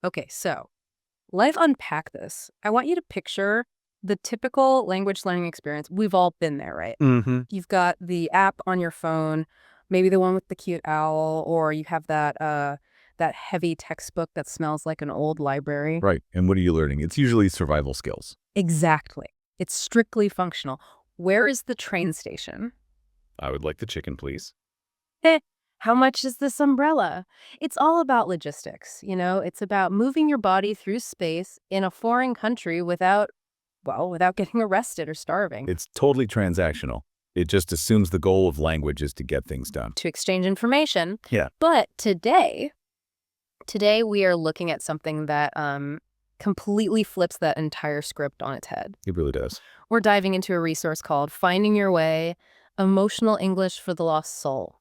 Okay, so let's unpack this. I want you to picture the typical language learning experience. We've all been there, right? Hmm. You've got the app on your phone, maybe the one with the cute owl, or you have that heavy textbook that smells like an old library. Right. And what are you learning? It's usually survival skills. Exactly. It's strictly functional. Where is the train station? I would like the chicken, please. Eh, how much is this umbrella? It's all about logistics, It's about moving your body through space in a foreign country without getting arrested or starving. It's totally transactional. It just assumes the goal of language is to get things done. To exchange information. Yeah, But today we are looking at something that completely flips that entire script on its head. it really does. We're diving into a resource called Finding Your Way, Emotional English for the Lost Soul.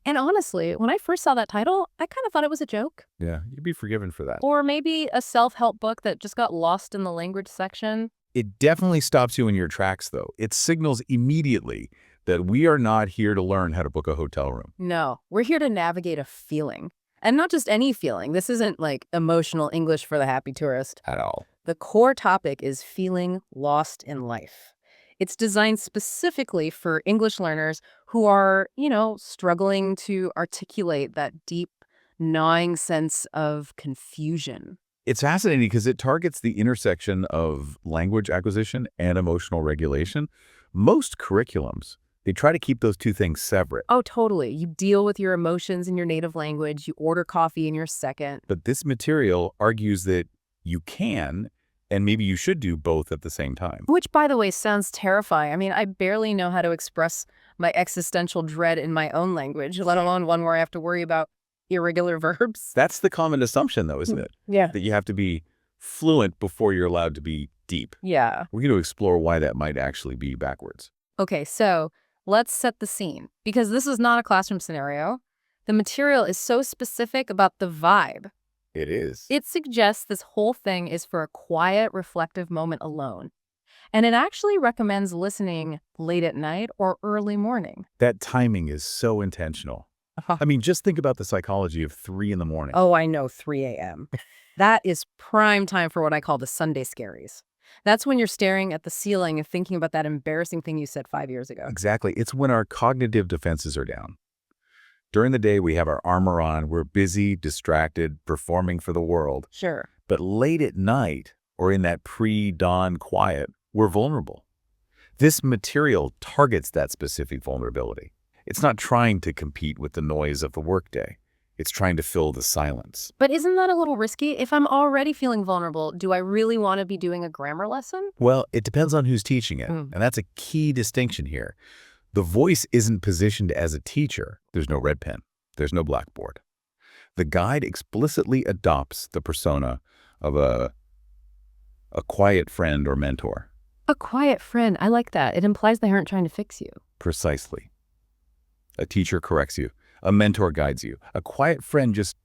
And honestly, when I first saw that title, I kind of thought it was a joke. Yeah, you'd be forgiven for that. Or maybe a self-help book that just got lost in the language section. It definitely stops you in your tracks, though. It signals immediately that we are not here to learn how to book a hotel room. No, we're here to navigate a feeling. And not just any feeling. This isn't like emotional English for the happy tourist. At all. The core topic is feeling lost in life. It's designed specifically for English learners who are, struggling to articulate that deep, gnawing sense of confusion. It's fascinating because it targets the intersection of language acquisition and emotional regulation. Most curriculums, they try to keep those two things separate. Oh, totally. You deal with your emotions in your native language. You order coffee in your second. But this material argues that you can, and maybe you should do both at the same time. Which, by the way, sounds terrifying. I mean, I barely know how to express my existential dread in my own language, let alone one where I have to worry about irregular verbs. That's the common assumption, though, isn't it? Yeah. That you have to be fluent before you're allowed to be deep. Yeah. We're going to explore why that might actually be backwards. Okay, so let's set the scene, because this is not a classroom scenario. The material is so specific about the vibe. It is. It suggests this whole thing is for a quiet, reflective moment alone. And it actually recommends listening late at night or early morning. That timing is so intentional. I mean, just think about the psychology of 3 in the morning. Oh, I know, 3 a.m. That is prime time for what I call the Sunday scaries. That's when you're staring at the ceiling and thinking about that embarrassing thing you said 5 years ago. Exactly. It's when our cognitive defenses are down. During the day, we have our armor on. We're busy, distracted, performing for the world. Sure. But late at night, or in that pre-dawn quiet, we're vulnerable. This material targets that specific vulnerability. It's not trying to compete with the noise of the workday. It's trying to fill the silence. But isn't that a little risky? If I'm already feeling vulnerable, do I really want to be doing a grammar lesson? Well, it depends on who's teaching it, and that's a key distinction here. The voice isn't positioned as a teacher. There's no red pen. There's no blackboard. The guide explicitly adopts the persona of a quiet friend or mentor. A quiet friend. I like that. It implies they aren't trying to fix you. Precisely. A teacher corrects you. A mentor guides you. A quiet friend just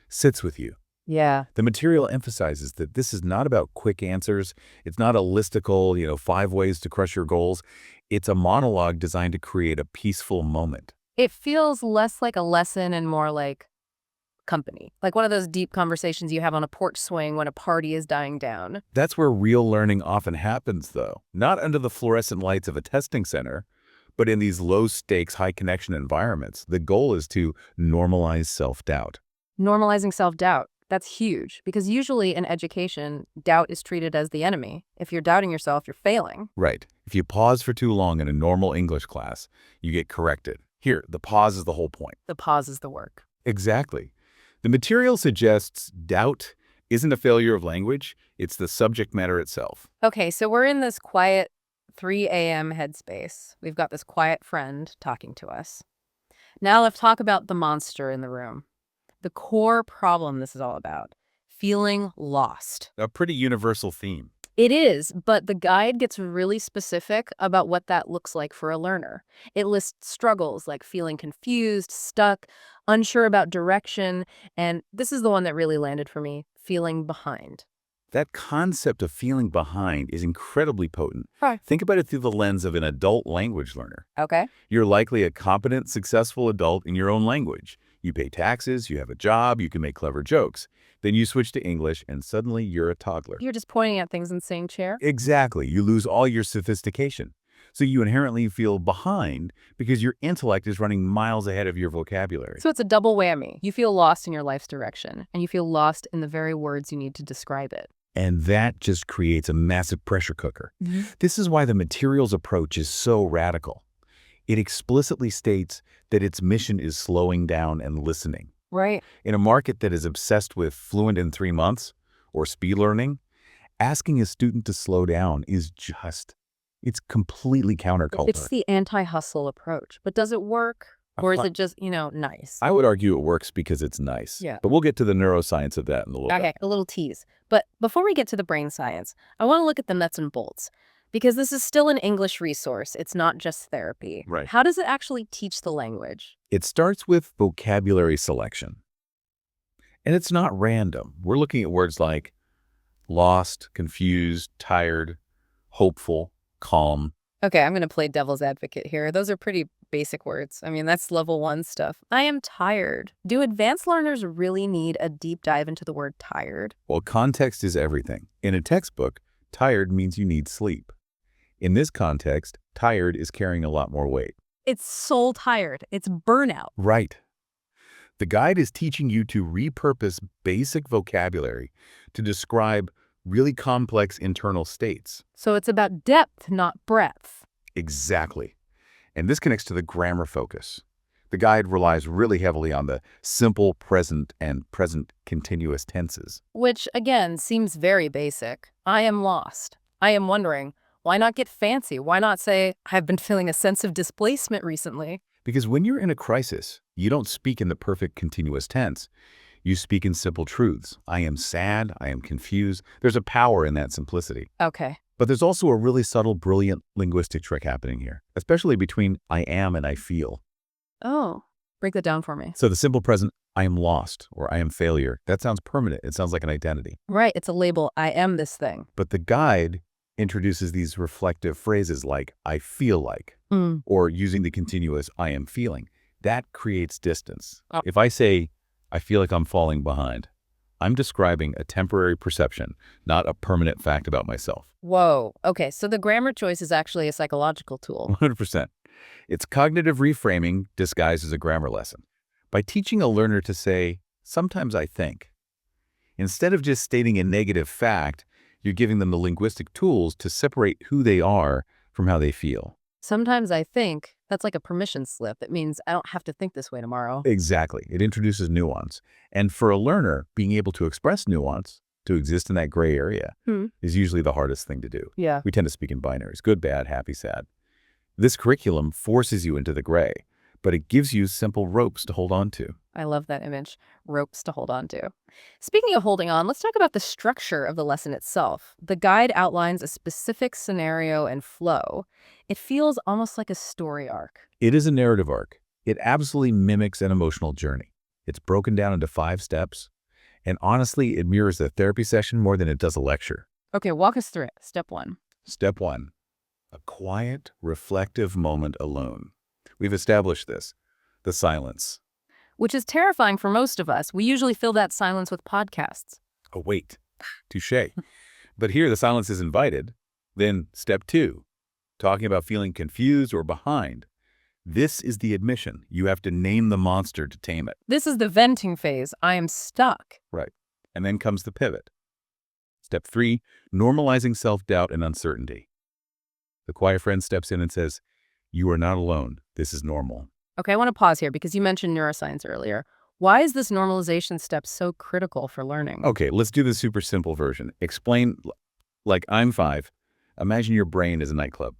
sits with you. Yeah. The material emphasizes that this is not about quick answers. It's not a listicle, 5 ways to crush your goals. It's a monologue designed to create a peaceful moment. It feels less like a lesson and more like company. Like one of those deep conversations you have on a porch swing when a party is dying down. That's where real learning often happens, though. Not under the fluorescent lights of a testing center, but in these low-stakes, high-connection environments. The goal is to normalize self-doubt. Normalizing self-doubt. That's huge, because usually in education, doubt is treated as the enemy. If you're doubting yourself, you're failing. Right. If you pause for too long in a normal English class, you get corrected. Here, the pause is the whole point. The pause is the work. Exactly. The material suggests doubt isn't a failure of language, it's the subject matter itself. Okay, so we're in this quiet 3 a.m. headspace. We've got this quiet friend talking to us. Now let's talk about the monster in the room. The core problem this is all about. Feeling lost. A pretty universal theme. It is, but the guide gets really specific about what that looks like for a learner. It lists struggles like feeling confused, stuck, unsure about direction, and this is the one that really landed for me, feeling behind. That concept of feeling behind is incredibly potent. Right. Think about it through the lens of an adult language learner. Okay. You're likely a competent, successful adult in your own language. You pay taxes, you have a job, you can make clever jokes. Then you switch to English, and suddenly you're a toddler. You're just pointing at things and saying chair? Exactly. You lose all your sophistication. So you inherently feel behind because your intellect is running miles ahead of your vocabulary. So it's a double whammy. You feel lost in your life's direction, and you feel lost in the very words you need to describe it. And that just creates a massive pressure cooker. This is why the materials approach is so radical. It explicitly states that its mission is slowing down and listening. Right. In a market that is obsessed with fluent in 3 months or speed learning, asking a student to slow down is it's completely counterculture. It's the anti-hustle approach. But does it work? Or is it just, nice? I would argue it works because it's nice. Yeah. But we'll get to the neuroscience of that in a little bit. Okay, a little tease. But before we get to the brain science, I want to look at the nuts and bolts. Because this is still an English resource. It's not just therapy. Right. How does it actually teach the language? It starts with vocabulary selection. And it's not random. We're looking at words like lost, confused, tired, hopeful, calm. Okay, I'm going to play devil's advocate here. Those are pretty basic words. I mean, that's level 1 stuff. I am tired. Do advanced learners really need a deep dive into the word tired? Well, context is everything. In a textbook, tired means you need sleep. In this context, tired is carrying a lot more weight. It's soul tired. It's burnout. Right. The guide is teaching you to repurpose basic vocabulary to describe really complex internal states. So it's about depth, not breadth. Exactly. And this connects to the grammar focus. The guide relies really heavily on the simple present and present continuous tenses. Which, again, seems very basic. I am lost. I am wondering, why not get fancy? Why not say, I've been feeling a sense of displacement recently? Because when you're in a crisis, you don't speak in the perfect continuous tense. You speak in simple truths. I am sad. I am confused. There's a power in that simplicity. Okay. But there's also a really subtle, brilliant linguistic trick happening here, especially between I am and I feel. Oh, break that down for me. So the simple present, I am lost or I am failure, that sounds permanent. It sounds like an identity. Right. It's a label. I am this thing. But the guide introduces these reflective phrases like I feel like, or using the continuous I am feeling. That creates distance. Oh. If I say, I feel like I'm falling behind, I'm describing a temporary perception, not a permanent fact about myself. Whoa. Okay. So the grammar choice is actually a psychological tool. 100%. It's cognitive reframing disguised as a grammar lesson. By teaching a learner to say, sometimes I think, instead of just stating a negative fact, you're giving them the linguistic tools to separate who they are from how they feel. Sometimes I think that's like a permission slip. It means I don't have to think this way tomorrow. Exactly. It introduces nuance. And for a learner, being able to express nuance, to exist in that gray area, is usually the hardest thing to do. Yeah. We tend to speak in binaries, good, bad, happy, sad. This curriculum forces you into the gray, but it gives you simple ropes to hold on to. I love that image. Ropes to hold on to. Speaking of holding on, let's talk about the structure of the lesson itself. The guide outlines a specific scenario and flow. It feels almost like a story arc. It is a narrative arc. It absolutely mimics an emotional journey. It's broken down into 5 steps, and honestly, it mirrors a therapy session more than it does a lecture. Okay, walk us through it. Step 1. Step 1, a quiet, reflective moment alone. We've established this, the silence. Which is terrifying for most of us. We usually fill that silence with podcasts. Oh, wait, touche. But here the silence is invited. Then step 2, talking about feeling confused or behind. This is the admission. You have to name the monster to tame it. This is the venting phase. I am stuck. Right. And then comes the pivot. Step 3, normalizing self-doubt and uncertainty. The quiet friend steps in and says, you are not alone. This is normal. Okay, I want to pause here because you mentioned neuroscience earlier. Why is this normalization step so critical for learning? Okay, let's do the super simple version. Explain, like I'm 5. Imagine your brain is a nightclub.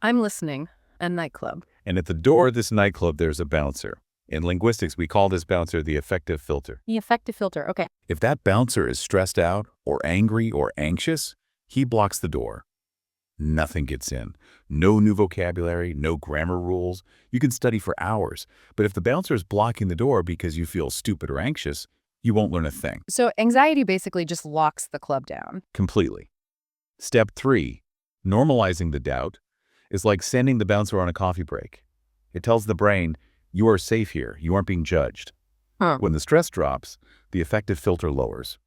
I'm listening. A nightclub. And at the door of this nightclub, there's a bouncer. In linguistics, we call this bouncer the affective filter. The affective filter. Okay. If that bouncer is stressed out or angry or anxious, he blocks the door. Nothing gets in. No new vocabulary, no grammar rules. You can study for hours. But if the bouncer is blocking the door because you feel stupid or anxious, you won't learn a thing. So anxiety basically just locks the club down. Completely. Step 3, normalizing the doubt, is like sending the bouncer on a coffee break. It tells the brain, you are safe here. You aren't being judged. When the stress drops, the affective filter lowers,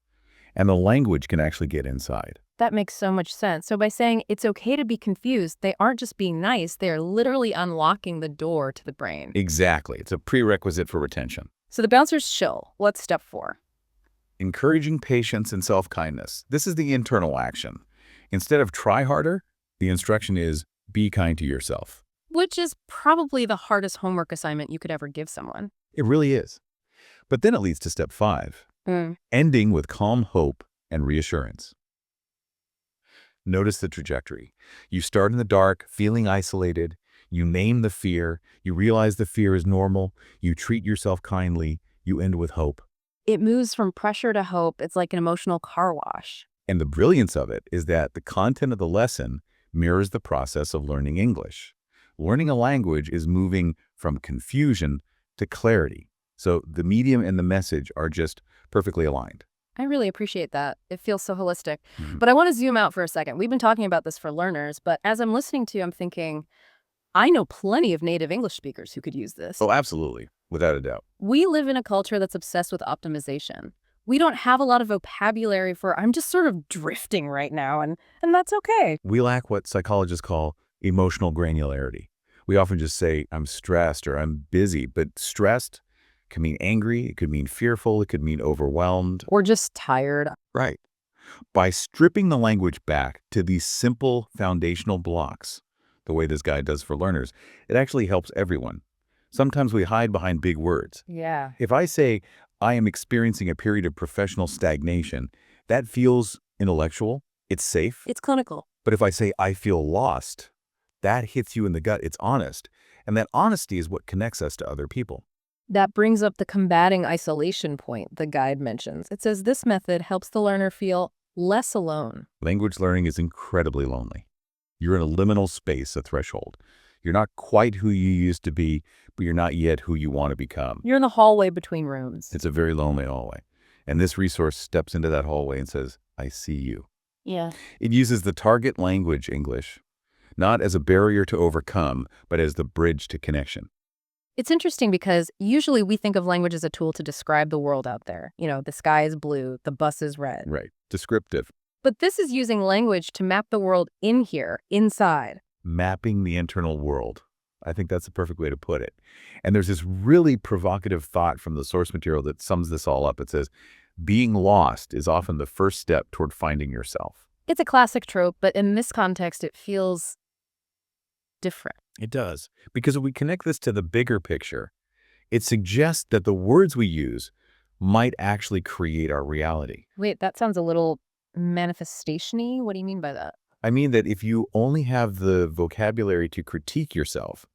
and the language can actually get inside. That makes so much sense. So by saying it's okay to be confused, they aren't just being nice, they are literally unlocking the door to the brain. Exactly. It's a prerequisite for retention. So the bouncer's chill. What's step 4? Encouraging patience and self-kindness. This is the internal action. Instead of try harder, the instruction is be kind to yourself. Which is probably the hardest homework assignment you could ever give someone. It really is. But then it leads to step 5, ending with calm hope and reassurance. Notice the trajectory. You start in the dark, feeling isolated. You name the fear. You realize the fear is normal. You treat yourself kindly. You end with hope. It moves from pressure to hope. It's like an emotional car wash. And the brilliance of it is that the content of the lesson mirrors the process of learning English. Learning a language is moving from confusion to clarity. So the medium and the message are just perfectly aligned. I really appreciate that. It feels so holistic. But I want to zoom out for a second. We've been talking about this for learners, but as I'm listening to you, I'm thinking, I know plenty of native English speakers who could use this. Oh, absolutely. Without a doubt. We live in a culture that's obsessed with optimization. We don't have a lot of vocabulary for I'm just sort of drifting right now, and that's okay. We lack what psychologists call emotional granularity. We often just say, I'm stressed or I'm busy, but stressed can mean angry, it could mean fearful, it could mean overwhelmed. Or just tired. Right. By stripping the language back to these simple foundational blocks, the way this guide does for learners, it actually helps everyone. Sometimes we hide behind big words. Yeah. If I say, I am experiencing a period of professional stagnation, that feels intellectual, it's safe. It's clinical. But if I say, I feel lost, that hits you in the gut, it's honest. And that honesty is what connects us to other people. That brings up the combating isolation point the guide mentions. It says this method helps the learner feel less alone. Language learning is incredibly lonely. You're in a liminal space, a threshold. You're not quite who you used to be, but you're not yet who you want to become. You're in the hallway between rooms. It's a very lonely hallway. And this resource steps into that hallway and says, I see you. Yeah. It uses the target language English, not as a barrier to overcome, but as the bridge to connection. It's interesting because usually we think of language as a tool to describe the world out there. You know, the sky is blue, the bus is red. Right. Descriptive. But this is using language to map the world in here, inside. Mapping the internal world. I think that's the perfect way to put it. And there's this really provocative thought from the source material that sums this all up. It says, being lost is often the first step toward finding yourself. It's a classic trope, but in this context, it feels different. It does. Because if we connect this to the bigger picture, it suggests that the words we use might actually create our reality. Wait, that sounds a little manifestation-y. What do you mean by that? I mean that if you only have the vocabulary to critique yourself,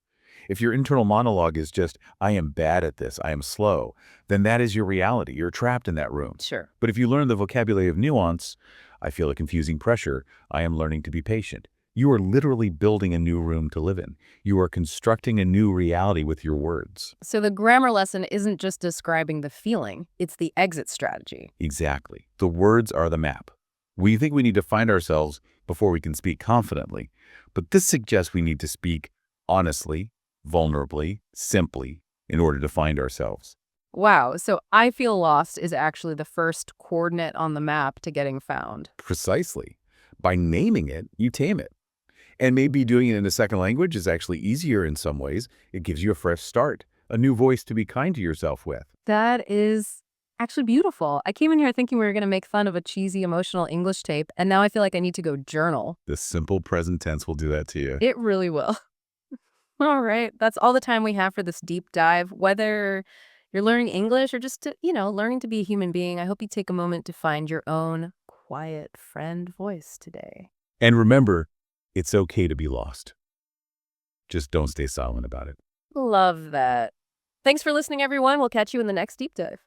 if your internal monologue is just, I am bad at this, I am slow, then that is your reality. You're trapped in that room. Sure. But if you learn the vocabulary of nuance, I feel a confusing pressure, I am learning to be patient. You are literally building a new room to live in. You are constructing a new reality with your words. So the grammar lesson isn't just describing the feeling, it's the exit strategy. Exactly. The words are the map. We think we need to find ourselves before we can speak confidently, but this suggests we need to speak honestly, vulnerably, simply, in order to find ourselves. Wow, so I feel lost is actually the first coordinate on the map to getting found. Precisely. By naming it, you tame it. And maybe doing it in a second language is actually easier in some ways. It gives you a fresh start, a new voice to be kind to yourself with. That is actually beautiful. I came in here thinking we were going to make fun of a cheesy emotional English tape, and now I feel like I need to go journal. The simple present tense will do that to you. It really will. All right, that's all the time we have for this deep dive. Whether you're learning English or just, learning to be a human being, I hope you take a moment to find your own quiet friend voice today. And remember, it's okay to be lost. Just don't stay silent about it. Love that. Thanks for listening, everyone. We'll catch you in the next deep dive.